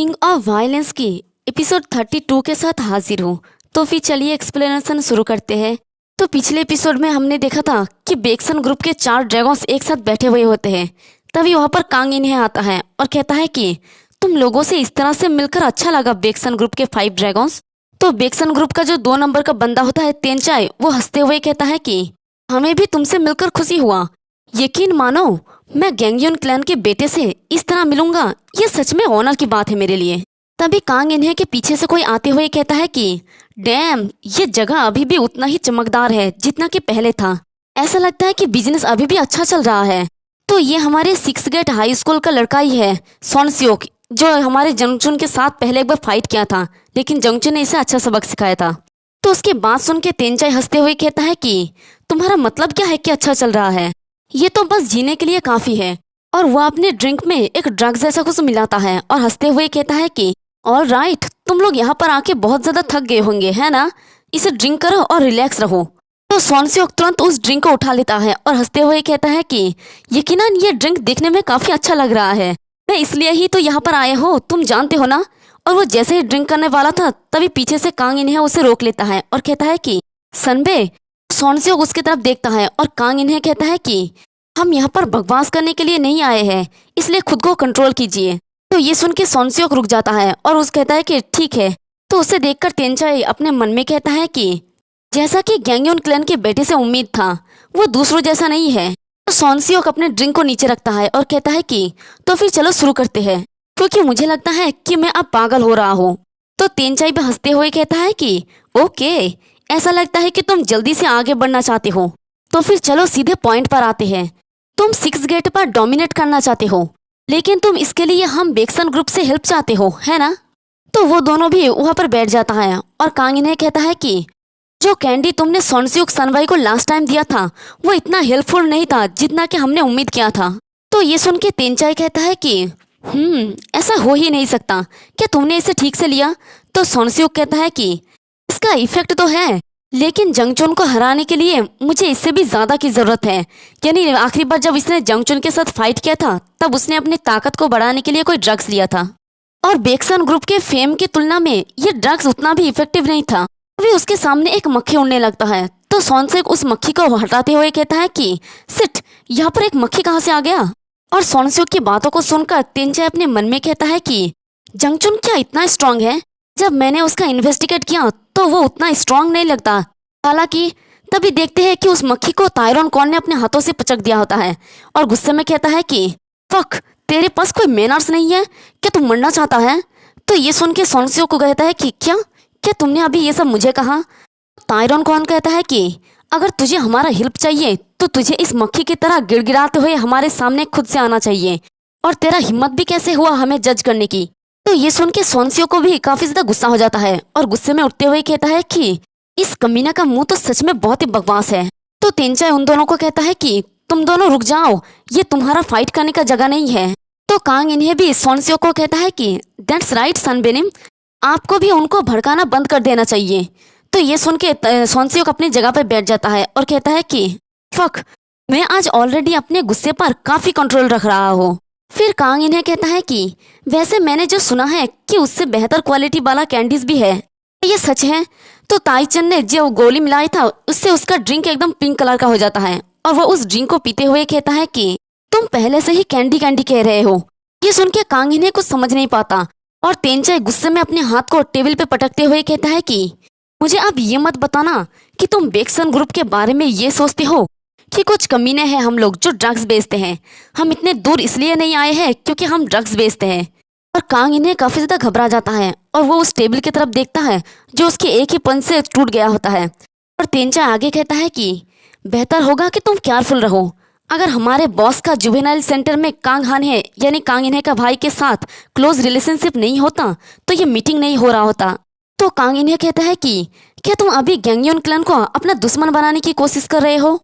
King of violence की episode 32 के साथ हाजिर हूँ। तो फिर चलिए एक्सप्लेनेशन शुरू करते हैं। तो पिछले एपिसोड में हमने देखा था कि बेक्सन ग्रुप के 4 ड्रैगन्स एक साथ बैठे हुए होते हैं। तभी वहाँ पर कांग इन्हें आता है और कहता है कि तुम लोगों से इस तरह से मिलकर अच्छा लगा बेक्सन ग्रुप के 5 ड्रैगन्स। तो बेक्सन ग्रुप का जो 2 नंबर का बंदा होता है तेनचाई, वो हंसते हुए कहता है कि हमें भी तुमसे मिलकर खुशी हुआ। यकीन मानो मैं गैंगयोन क्लैन के बेटे से इस तरह मिलूंगा, ये सच में ऑनर की बात है मेरे लिए। तभी कांग इन्हें के पीछे से कोई आते हुए कहता है कि डैम, ये जगह अभी भी उतना ही चमकदार है जितना कि पहले था। ऐसा लगता है कि बिजनेस अभी भी अच्छा चल रहा है। तो ये हमारे 6 गेट हाई स्कूल का लड़का ही है, सोनसियोक, जो हमारे जंगचुन के साथ पहले एक बार फाइट किया था, लेकिन जंगचुन ने इसे अच्छा सबक सिखाया था। तो उसकी बात सुन के तेनचाई हंसते हुए कहता है कि तुम्हारा मतलब क्या है कि अच्छा चल रहा है? ये तो बस जीने के लिए काफी है। और वह अपने ड्रिंक में एक ड्रग जैसा कुछ मिलाता है और हंसते हुए कहता है कि ऑल राइट, तुम लोग यहाँ पर आके बहुत ज्यादा थक गए होंगे, है ना? इसे ड्रिंक करो और रिलैक्स रहो। तो सोनसियोक तुरंत उस ड्रिंक को उठा लेता है और हंसते हुए कहता है कि यकीनन ये ड्रिंक देखने में काफी अच्छा लग रहा है, मैं इसलिए ही तो यहाँ पर आए हो, तुम जानते हो ना। और वो जैसे ही ड्रिंक करने वाला था तभी पीछे से कांग इन्हें उसे रोक लेता है और कहता है कि सनबे। सोनसियोक उसकी तरफ देखता है और कांग इन्हें कहता है कि हम यहाँ पर बकवास करने के लिए नहीं आए हैं, इसलिए खुद को कंट्रोल कीजिए। तो ये सुन के सोनसियोक रुक जाता है और उस कहता है कि ठीक है। तो उसे देखकर तेनचाई अपने मन में कहता है कि जैसा कि गैंगयोन क्लैन के बेटे से उम्मीद था, वो दूसरों जैसा नहीं है। तो सोनसियोक अपने ड्रिंक को नीचे रखता है और कहता है कि तो फिर चलो शुरू करते हैं, क्योंकि मुझे लगता है कि मैं अब पागल हो रहा हूँ। तो तेनचाई भी हंसते हुए कहता है कि ओके, ऐसा लगता है कि तुम जल्दी से आगे बढ़ना चाहते हो। तो फिर चलो सीधे पॉइंट पर आते हैं। तुम 6 गेट पर डोमिनेट करना चाहते हो, लेकिन तुम इसके लिए हम बेक्सन ग्रुप से हेल्प चाहते हो, है ना? तो वो दोनों भी वहाँ पर बैठ जाता है और कांग इन्हें कहता है कि जो कैंडी तुमने सोनसियोक सनबाई को लास्ट टाइम दिया था, वो इतना हेल्पफुल नहीं था जितना कि हमने उम्मीद किया था। तो ये सुन के तेनचाई कहता है कि ऐसा हो ही नहीं सकता, क्या तुमने इसे ठीक से लिया? तो सोनसियोक कहता है कि इसका इफेक्ट तो है, लेकिन जंगचुन को हराने के लिए मुझे इससे भी ज्यादा की जरूरत है। यानी आखिरी बार जब इसने जंगचुन के साथ फाइट किया था, तब उसने अपनी ताकत को बढ़ाने के लिए कोई ड्रग्स लिया था, और बेक्सन ग्रुप के फेम की तुलना में ये ड्रग्स उतना भी इफेक्टिव नहीं था। अभी उसके सामने एक मक्खी उड़ने लगता है। तो सोनसेक उस मक्खी को हटाते हुए कहता है कि सिट, यहाँ पर एक मक्खी कहाँ से आ गया? और सोनसेक की बातों को सुनकर तेनचाई अपने मन में कहता है कि जंगचुन क्या इतना स्ट्रांग है? जब मैंने उसका इन्वेस्टिगेट किया तो वो उतना स्ट्रांग नहीं लगता। हालांकि तभी देखते हैं कि उस मक्खी को तायरॉन कॉन ने अपने हाथों से पचक दिया होता है और गुस्से में कहता है कि फक, तेरे पास कोई मैनर्स नहीं है क्या? तू मरना चाहता है? तो ये सुन के सोनसियोक को कहता है कि क्या क्या तुमने अभी ये सब मुझे कहा? तायरॉन कॉन कहता है कि अगर तुझे हमारा हेल्प चाहिए तो तुझे इस मक्खी की तरह गिड़गिड़ाते हुए हमारे सामने खुद से आना चाहिए, और तेरा हिम्मत भी कैसे हुआ हमें जज करने की? तो ये सुन के सोनसियोक को भी काफी ज्यादा गुस्सा हो जाता है और गुस्से में उठते हुए कहता है कि इस कमीना का मुंह तो सच में बहुत ही बकवास है। तो तेनचाई उन दोनों को कहता है कि तुम दोनों रुक जाओ, ये तुम्हारा फाइट करने का जगह नहीं है। तो कांग इन्हें भी सोनसियोक को कहता है कि दैट्स राइट सनबेनिम, आपको भी उनको भड़काना बंद कर देना चाहिए। तो ये सुन के सोनसियोक अपनी जगह पर बैठ जाता है और कहता है कि फक, मैं आज ऑलरेडी अपने गुस्से पर काफी कंट्रोल रख रहा हूँ। फिर कांग इन्हें कहता है कि वैसे मैंने जो सुना है कि उससे बेहतर क्वालिटी वाला कैंडीज भी है, ये सच है? तो ताईचंद ने जो गोली मिलाई था उससे उसका ड्रिंक एकदम पिंक कलर का हो जाता है और वो उस ड्रिंक को पीते हुए कहता है कि तुम पहले से ही कैंडी कैंडी कह रहे हो। ये सुन के कांग इन्हें कुछ समझ नहीं पाता और तेनचाई गुस्से में अपने हाथ को टेबल पे पटकते हुए कहता है कि मुझे अब ये मत बताना कि तुम बेक्सन ग्रुप के बारे में ये सोचते हो कि कुछ कमीने हैं हम लोग जो ड्रग्स बेचते हैं। हम इतने दूर इसलिए नहीं आए हैं क्योंकि हम ड्रग्स बेचते हैं। और कांग इन्हें काफी ज्यादा घबरा जाता है और वो उस टेबल की तरफ देखता है जो उसके एक ही पंच से टूट गया होता है। और तेनचाई आगे कहता है कि बेहतर होगा कि तुम केयरफुल रहो। अगर हमारे बॉस का जुवेनाइल सेंटर में कांग हान है यानी कांग इन्हें का भाई के साथ क्लोज रिलेशनशिप नहीं होता तो ये मीटिंग नहीं हो रहा होता। तो कांग इन्हें कहता है कि क्या तुम अभी गैंगयोन क्लैन को अपना दुश्मन बनाने की कोशिश कर रहे हो?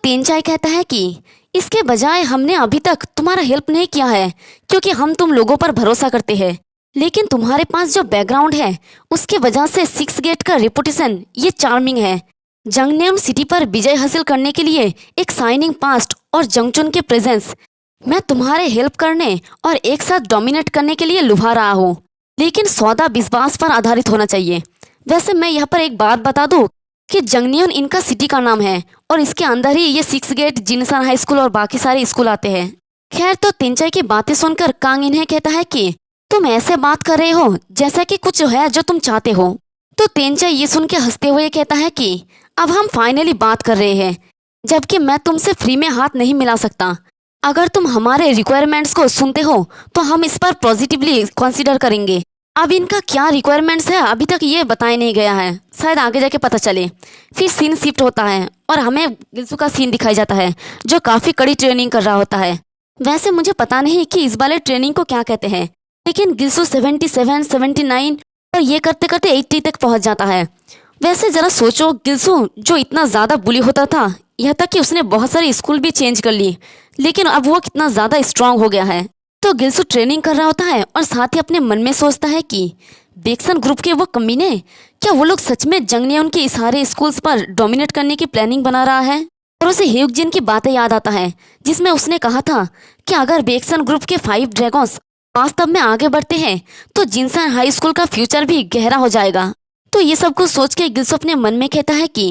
तेनचाई कहता है कि इसके बजाय हमने अभी तक तुम्हारा हेल्प नहीं किया है क्योंकि हम तुम लोगों पर भरोसा करते हैं, लेकिन तुम्हारे पास जो बैकग्राउंड है उसके वजह से 6 गेट का रेपुटेशन ये चार्मिंग है। जंगनेम सिटी पर विजय हासिल करने के लिए एक शाइनिंग पास्ट और जंगचुन के प्रेजेंस मैं तुम्हारे हेल्प करने और एक साथ डोमिनेट करने के लिए लुभा रहा हूँ। लेकिन सौदा विश्वास पर आधारित होना चाहिए। वैसे मैं यहाँ पर एक बात बता दूँ कि जंगनियन इनका सिटी का नाम है और इसके अंदर ही ये 6 गेट, जिनसन हाई स्कूल और बाकी सारे स्कूल आते हैं। खैर, तो तेंचाई की बातें सुनकर कांग इन्हें कहता है कि तुम ऐसे बात कर रहे हो जैसा कि कुछ है जो तुम चाहते हो। तो तेंचाई ये सुन के हंसते हुए कहता है कि अब हम फाइनली बात कर रहे हैं, जबकि मैं तुमसे फ्री में हाथ नहीं मिला सकता। अगर तुम हमारे रिक्वायरमेंट्स को सुनते हो तो हम इस पर पॉजिटिवली कंसीडर करेंगे। अब इनका क्या रिक्वायरमेंट्स है अभी तक ये बताया नहीं गया है, शायद आगे जाके पता चले। फिर सीन शिफ्ट होता है और हमें गिल्सू का सीन दिखाई जाता है जो काफ़ी कड़ी ट्रेनिंग कर रहा होता है। वैसे मुझे पता नहीं कि इस वाले ट्रेनिंग को क्या कहते हैं, लेकिन गिल्सू 77, 79 और ये करते करते 80 तक पहुंच जाता है। वैसे ज़रा सोचो, गिल्सू जो इतना ज़्यादा बुली होता था, यहाँ तक कि उसने बहुत सारे स्कूल भी चेंज कर ली, लेकिन अब वो कितना ज़्यादा स्ट्रांग हो गया है। तो गिल्सू ट्रेनिंग कर रहा होता है और साथ ही अपने मन में सोचता है कि बेक्सन ग्रुप के वो कमीने, क्या वो लोग सच में जंगनियन के सारे स्कूल्स पर डोमिनेट करने की प्लानिंग बना रहा है। और उसे ह्यूकजिन की बातें याद आता है जिसमें उसने कहा था कि अगर बेक्सन ग्रुप के 5 ड्रैगन्स वास्तव में आगे बढ़ते हैं तो जिनसन हाई स्कूल का फ्यूचर भी गहरा हो जाएगा। तो ये सब कुछ सोच के गिल्सू अपने मन में कहता है कि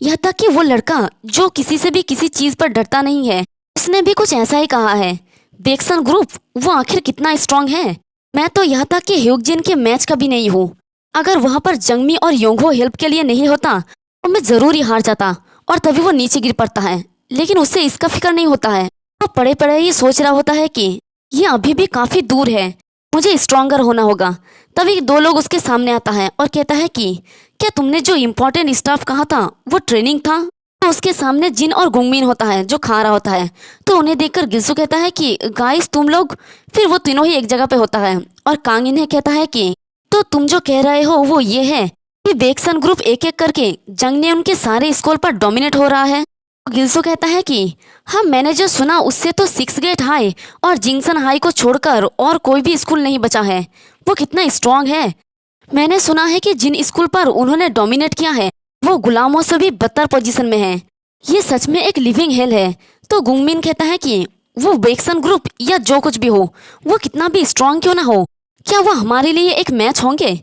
यह तक कि वो लड़का जो किसी से भी किसी चीज पर डरता नहीं है, उसने भी कुछ ऐसा ही कहा है। बेक्सन ग्रुप वो आखिर कितना स्ट्रांग है। मैं तो यहाँ तक कि ह्यूकजिन के मैच का भी नहीं हूँ। अगर वहाँ पर जंगमी और योंगहो हेल्प के लिए नहीं होता तो मैं जरूर ही हार जाता और तभी वो नीचे गिर पड़ता है, लेकिन उससे इसका फिक्र नहीं होता है। वो पड़े पड़े ही सोच रहा होता है कि ये अभी भी काफी दूर है, मुझे स्ट्रांगर होना होगा। तभी 2 लोग उसके सामने आता है और कहता है कि क्या तुमने जो इम्पोर्टेंट स्टाफ कहा था वो ट्रेनिंग था। तो उसके सामने जिन और गुंगमिन होता है जो खा रहा होता है। तो उन्हें देखकर गिल्सू कहता है कि गाइस तुम लोग। फिर वो तीनों ही एक जगह पे होता है और कांग इन्हें कहता है कि तो तुम जो कह रहे हो वो ये है कि बेक्सन ग्रुप एक एक करके जंग ने उनके सारे स्कूल पर डोमिनेट हो रहा है। गिल्सू कहता है कि हाँ, मैंने जो सुना उससे तो 6 गेट हाई और जिंगसन हाई को छोड़कर और कोई भी स्कूल नहीं बचा है। वो कितना स्ट्रांग है। मैंने सुना है कि जिन स्कूल पर उन्होंने डोमिनेट किया है वो गुलामों से भी बदतर पोजीशन में है। ये सच में एक लिविंग हेल है। तो गुंगमिन कहता है कि वो बेक्सन ग्रुप या जो कुछ भी हो, वो कितना भी स्ट्रांग क्यों ना हो, क्या वो हमारे लिए एक मैच होंगे।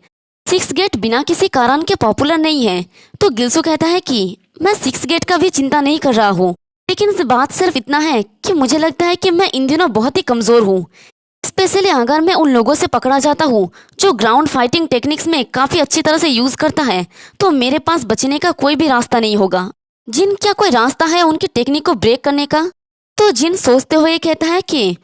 6 गेट बिना किसी कारण के पॉपुलर नहीं है। तो गिल्सू कहता है कि मैं 6 गेट का भी चिंता नहीं कर रहा हूँ, लेकिन इस बात सिर्फ इतना है कि मुझे लगता है कि मैं इन दिनों बहुत ही कमजोर हूँ। स्पेशली अगर मैं उन लोगों से पकड़ा जाता हूँ जो ग्राउंड फाइटिंग टेक्निक्स में काफी अच्छी तरह से यूज करता है, तो मेरे पास बचने का कोई भी रास्ता नहीं होगा। जिन क्या कोई रास्ता है उनकी टेक्निक को ब्रेक करने का। तो जिन सोचते हुए कहता है कि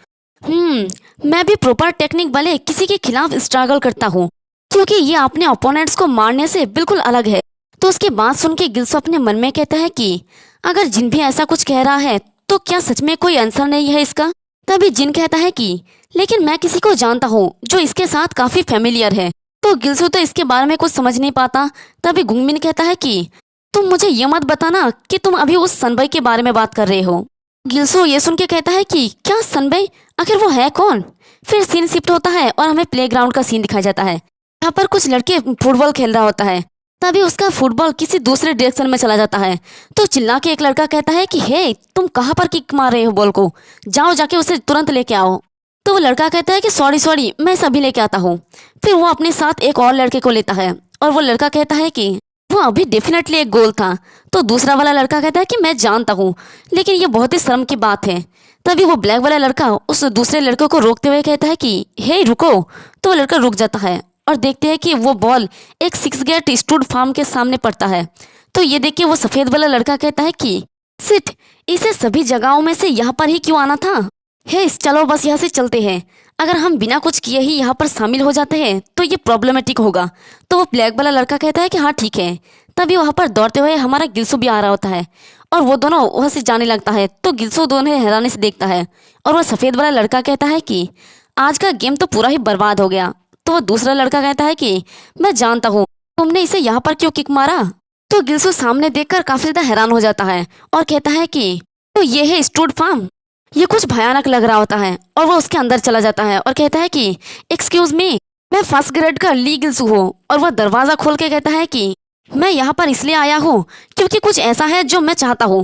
मैं भी प्रॉपर टेक्निक वाले किसी के खिलाफ स्ट्रगल करता हूँ, क्योंकि ये अपने ओपोनेंट्स को मारने से बिल्कुल अलग है। तो उसकी बात सुन के गिल्सू अपने मन में कहता है कि अगर जिन भी ऐसा कुछ कह रहा है तो क्या सच में कोई आंसर नहीं है इसका। तभी जिन कहता है कि लेकिन मैं किसी को जानता हूँ जो इसके साथ काफी फेमिलियर है। तो गिल्सू तो इसके बारे में कुछ समझ नहीं पाता। तभी गुंगमिन कहता है कि तुम मुझे ये मत बताना कि तुम अभी उस सनबई के बारे में बात कर रहे हो। गिल्सू ये सुन के कहता है कि क्या सनबई, आखिर वो है कौन। फिर सीन शिफ्ट होता है और हमें प्लेग्राउंड का सीन दिखाया जाता है। यहाँ पर कुछ लड़के फुटबॉल खेल रहा होता है। तभी उसका फुटबॉल किसी दूसरे डायरेक्शन में चला जाता है। तो चिल्ला के एक लड़का कहता है कि हे, तुम कहाँ पर किक मार रहे हो बॉल को, जाओ जाके उसे तुरंत लेके आओ। तो वो लड़का कहता है कि सॉरी मैं सभी लेके आता हूँ। फिर वो अपने साथ एक और लड़के को लेता है और वो लड़का कहता है कि वो अभी डेफिनेटली एक गोल था। तो दूसरा वाला लड़का कहता है कि मैं जानता हूँ, लेकिन ये बहुत ही शर्म की बात है। तभी वो ब्लैक वाला लड़का उस दूसरे लड़के को रोकते हुए कहता है कि हे रुको। तो वो लड़का रुक जाता है और देखते हैं कि वो बॉल एक 6 गेट स्टूड फार्म के सामने पड़ता है। तो ये देख के वो सफेद वाला लड़का कहता है कि सिट, इसे सभी जगहों में से यहाँ पर ही क्यों आना था। हे, चलो बस यहाँ से चलते हैं। अगर हम बिना कुछ किए ही यहाँ पर शामिल हो जाते हैं तो ये प्रॉब्लमेटिक होगा। तो वो ब्लैक वाला लड़का कहता है कि हाँ ठीक है। तभी वहाँ पर दौड़ते हुए हमारा गिल्सू भी आ रहा होता है और वो दोनों वहाँ से जाने लगता है। तो गिल्सू दोनों हैरानी से देखता है और वो सफेद वाला लड़का कहता है कि आज का गेम तो पूरा ही बर्बाद हो गया। तो वो दूसरा लड़का कहता है कि मैं जानता हूँ, तुमने इसे यहाँ पर क्यों किक मारा। तो गिल्सू सामने देखकर काफी ज्यादा हैरान हो जाता है और कहता है कि तो ये है स्टूड फार्म। ये कुछ भयानक लग रहा होता है और वो उसके अंदर चला जाता है और कहता है कि एक्सक्यूज मी, मैं फर्स्ट ग्रेड का ली गिल्सू हूँ। और वह दरवाजा खोल के कहता है कि मैं यहाँ पर इसलिए आया हूँ क्योंकि कुछ ऐसा है जो मैं चाहता हूँ।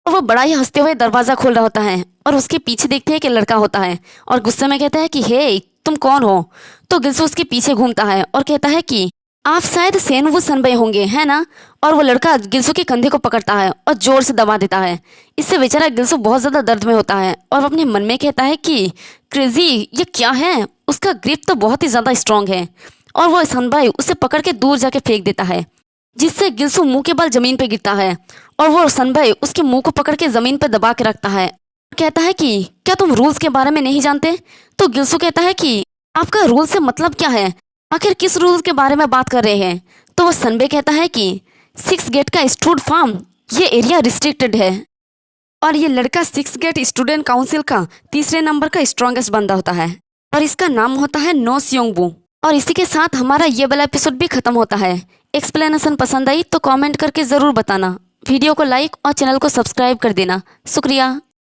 और वो बड़ा ही हंसते हुए दरवाजा खोल रहा होता है और उसके पीछे देखते हैं कि लड़का होता है और गुस्से में कहता है कि हे, तुम कौन हो? तो गिल्सू उसके पीछे घूमता है और कहता है कि आप शायद सेनवू सनबई होंगे, है ना? और वो लड़का गिल्सू के कंधे को पकड़ता है और जोर से दबा देता है। इससे बेचारा गिल्सू बहुत ज़्यादा दर्द में होता है और अपने मन में कहता है कि क्रेजी, ये क्या है? उसका ग्रिप तो बहुत ही ज़्यादा स्ट्रांग है। और वो सनबई उसे पकड़ के दूर जाके फेंक देता है, जिससे गिल्सू मुंह के बल जमीन पे गिरता है और वो सनबई उसके मुंह को पकड़ के जमीन पे दबा के रखता है। कहता है कि क्या तुम रूल्स के बारे में नहीं जानते? तो गिल्सू कहता है कि आपका रूल से मतलब क्या है? आखिर किस रूल्स के बारे में बात कर रहे हैं? तो वो सनबे कहता है कि 6 गेट का स्टूड फार्म, ये एरिया रिस्ट्रिक्टेड है और ये लड़का 6 गेट स्टूडेंट काउंसिल का तीसरे नंबर का स्ट्रॉन्गेस्ट बंदा होता है और इसका नाम होता है नो स्योंगबू। और इसी के साथ हमारा ये वाला एपिसोड भी खत्म होता है। एक्सप्लेनेशन पसंद आई तो कमेंट करके ज़रूर बताना, वीडियो को लाइक और चैनल को सब्सक्राइब कर देना। शुक्रिया।